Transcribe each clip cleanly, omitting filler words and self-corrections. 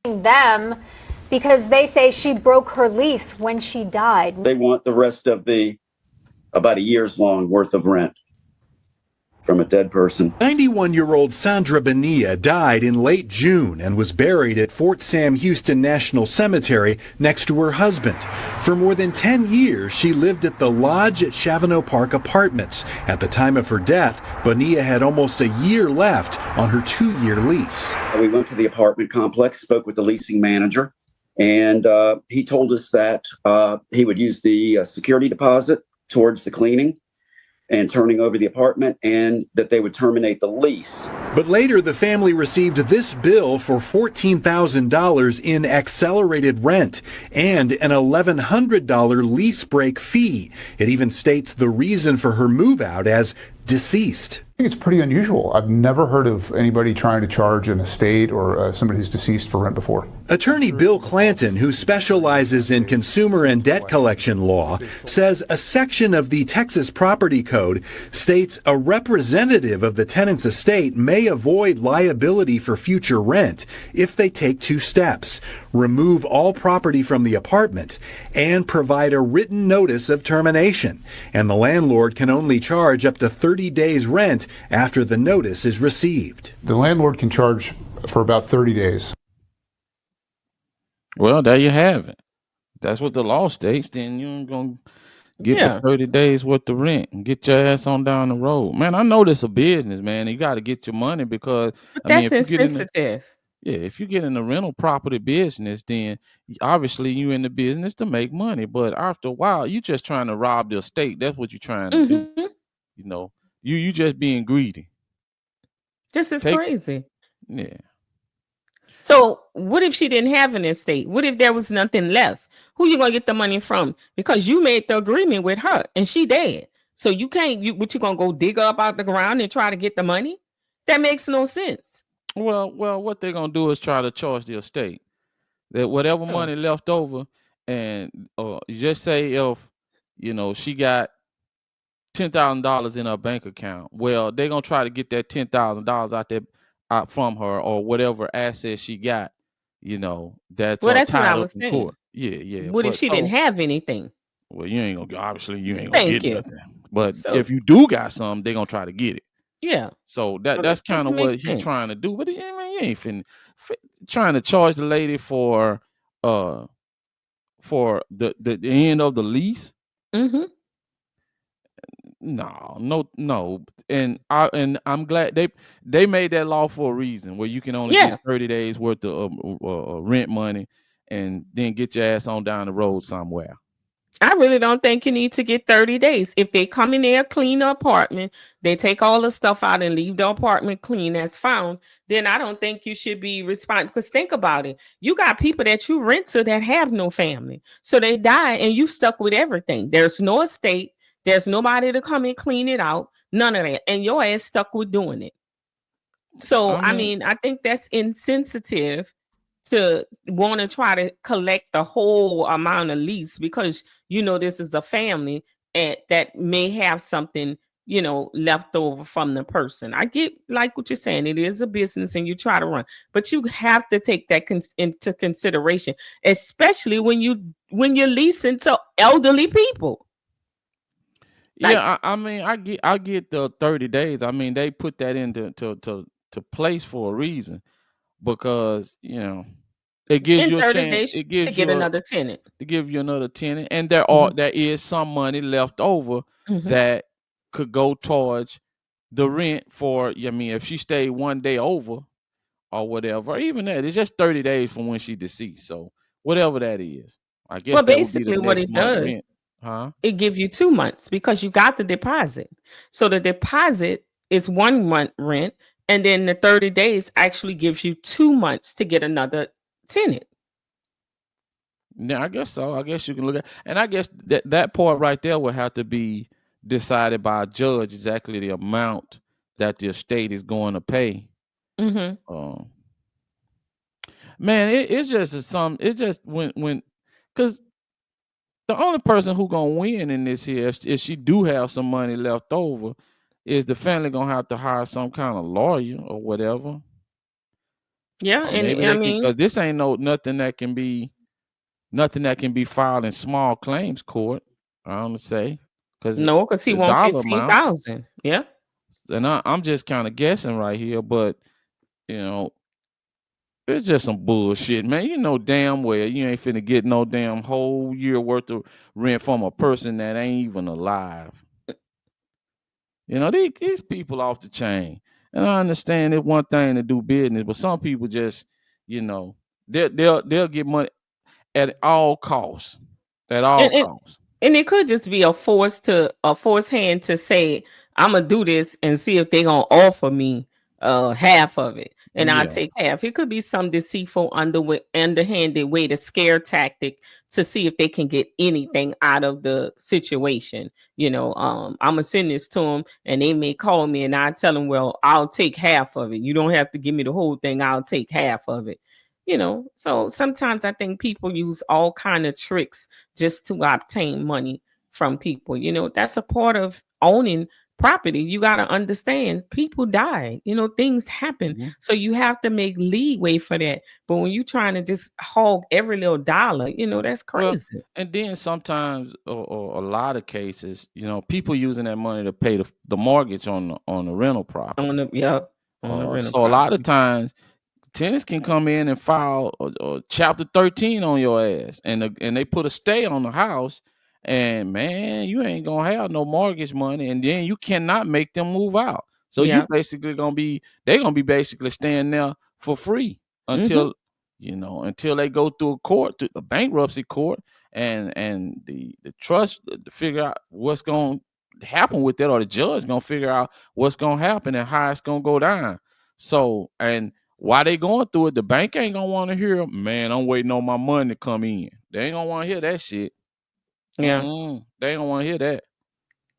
them because they say she broke her lease when she died. They want the rest of the about a year's long worth of rent from a dead person. 91-year-old Sandra Bonilla died in late June and was buried at Fort Sam Houston National Cemetery next to her husband. For more than 10 years, she lived at the Lodge at Chavano Park Apartments. At the time of her death, Bonilla had almost a year left on her 2-year lease. We went to the apartment complex, spoke with the leasing manager, and he told us that he would use the security deposit towards the cleaning and turning over the apartment, and that they would terminate the lease. But later, the family received this bill for $14,000 in accelerated rent and an $1,100 lease break fee. It even states the reason for her move out as deceased. I think it's pretty unusual. I've never heard of anybody trying to charge an estate or somebody who's deceased for rent before. Attorney Bill Clanton, who specializes in consumer and debt collection law, says a section of the Texas Property Code states a representative of the tenant's estate may avoid liability for future rent if they take 2 steps: remove all property from the apartment and provide a written notice of termination. And the landlord can only charge up to 30 days rent after the notice is received. The landlord can charge for about 30 days. Well, there you have it. That's what the law states. Then you ain't gonna get the 30 days worth of rent and get your ass on down the road. Man, I know this a business, man. You got to get your money because That's insensitive. if you get in the rental property business, then obviously you in the business to make money. But after a while, you just trying to rob the estate. That's what you're trying to do. You know, you just being greedy. This is crazy. Yeah. So what if she didn't have an estate? What if there was nothing left? Who you gonna get the money from? Because you made the agreement with her and she dead. So you can't, what you gonna go dig her up out the ground and try to get the money? That makes no sense. Well, what they're gonna do is try to charge the estate that whatever money left over, and just say if she got $10,000 in her bank account. Well, they're gonna try to get that $10,000 out from her or whatever asset she got. That's what tied I up was in saying. court. Yeah. What if she didn't have anything? Well, you ain't gonna get nothing. But So- if you do got something, they're gonna try to get it. Yeah. So that's kind of what he's trying to do. But you ain't trying to charge the lady for the end of the lease. No. And I'm glad they made that law for a reason where you can only get 30 days worth of rent money and then get your ass on down the road somewhere. I really don't think you need to get 30 days. If they come in there, clean the apartment, they take all the stuff out and leave the apartment clean as found, then I don't think you should be responsible. Because think about it. You got people that you rent to that have no family. So they die and you stuck with everything. There's no estate. There's nobody to come and clean it out. None of that. And your ass stuck with doing it. So, I think that's insensitive to want to try to collect the whole amount of lease because this is a family that may have something left over from the person. I get like what you're saying. It is a business and you try to run, but you have to take that into consideration, especially when you're leasing to elderly people. I get the 30 days. They put that into to place for a reason because it gives you a chance. It gives to get another tenant. To give you another tenant, and there is some money left over that could go towards the rent for. If she stayed one day over or whatever, even that, it's just 30 days from when she deceased. So whatever that is, I guess. Well, basically, what it does, rent. It gives you 2 months because you got the deposit. So the deposit is 1 month rent, and then the 30 days actually gives you 2 months to get another tenant. Yeah, I guess so. I guess you can look at, and I guess that part right there will have to be decided by a judge exactly the amount that the estate is going to pay. Man, it's just when because the only person who gonna win in this here, if she do have some money left over, is the family gonna have to hire some kind of lawyer or whatever Yeah, Or and maybe I they can, mean, because this ain't nothing that can be filed in small claims court. I don't say, because no, because he the won dollar amount, 15,000. Yeah. and I'm just kind of guessing right here, but you know, it's just some bullshit, man. You know damn well you ain't finna get no damn whole year worth of rent from a person that ain't even alive. You know, these people off the chain. And I understand it's one thing to do business, but some people just, you know, they'll get money at all costs. At all And and costs. and it could just be a forced hand to say, I'm gonna do this and see if they gonna offer me half of it. And I'll Yeah. take half. It could be some deceitful underhanded way to scare tactic to see if they can get anything out of the situation. I'm gonna send this to them and they may call me and I tell them, well, I'll take half of it. You don't have to give me the whole thing, I'll take half of it. So sometimes I think people use all kind of tricks just to obtain money from people. That's a part of owning property. You got to understand people die, things happen. Mhm. So you have to make leeway for that. But when you're trying to just hog every little dollar, that's Well, crazy. and then sometimes, or a lot of cases, people using that money to pay the mortgage on the rental property. On the rental So a lot of property. times tenants can come in and file a chapter 13 on your ass, and they put a stay on the house, and man, you ain't gonna have no mortgage money, and then you cannot make them move out. So you Yeah. basically they gonna be basically staying there for free Hmm. until they go through a bankruptcy court, and the trust to figure out what's gonna happen with that, or the judge gonna figure out what's gonna happen and how it's gonna go down. So, and while they going through it, the bank ain't gonna want to hear, man, I'm waiting on my money to come in. They ain't gonna want to hear that shit. Yeah. They ain't gonna want to hear that.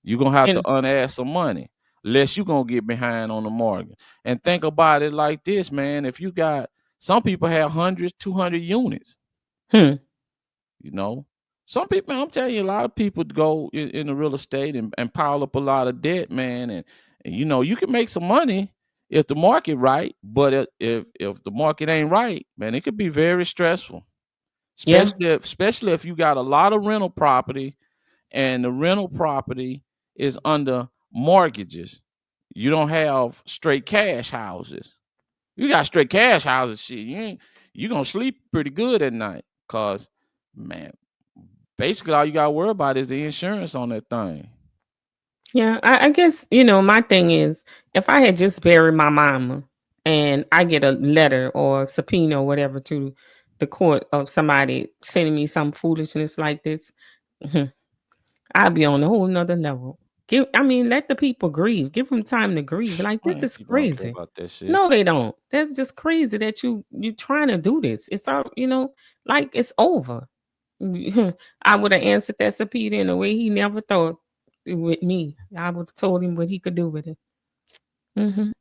You gonna have to And unask some money, lest you gonna get behind on the mortgage. And think about it like this, man. If you got, some people have 100, 200 units. hmm. You know, some people, I'm telling you, a lot of people go in the real estate and pile up a lot of debt, man. And you can make some money if the market right, but if the market ain't right, man, it could be very stressful. Yeah. Especially if you got a lot of rental property and the rental property is under mortgages. You don't have straight cash houses. You got straight cash houses, shit. You gonna sleep pretty good at night, cause man, basically all you gotta worry about is the insurance on that thing. Yeah, I guess, my thing is, if I had just buried my mama and I get a letter or subpoena or whatever to the court of somebody sending me some foolishness like this, I'd be on a whole nother level. Let the people grieve. Give them time to grieve. Like, this Man, is people don't care crazy. about that shit. No, they don't. That's just crazy that you trying to do this. It's all, like it's over. I would have answered that subpoena in a way he never thought with me. I would have told him what he could do with it. Hmm.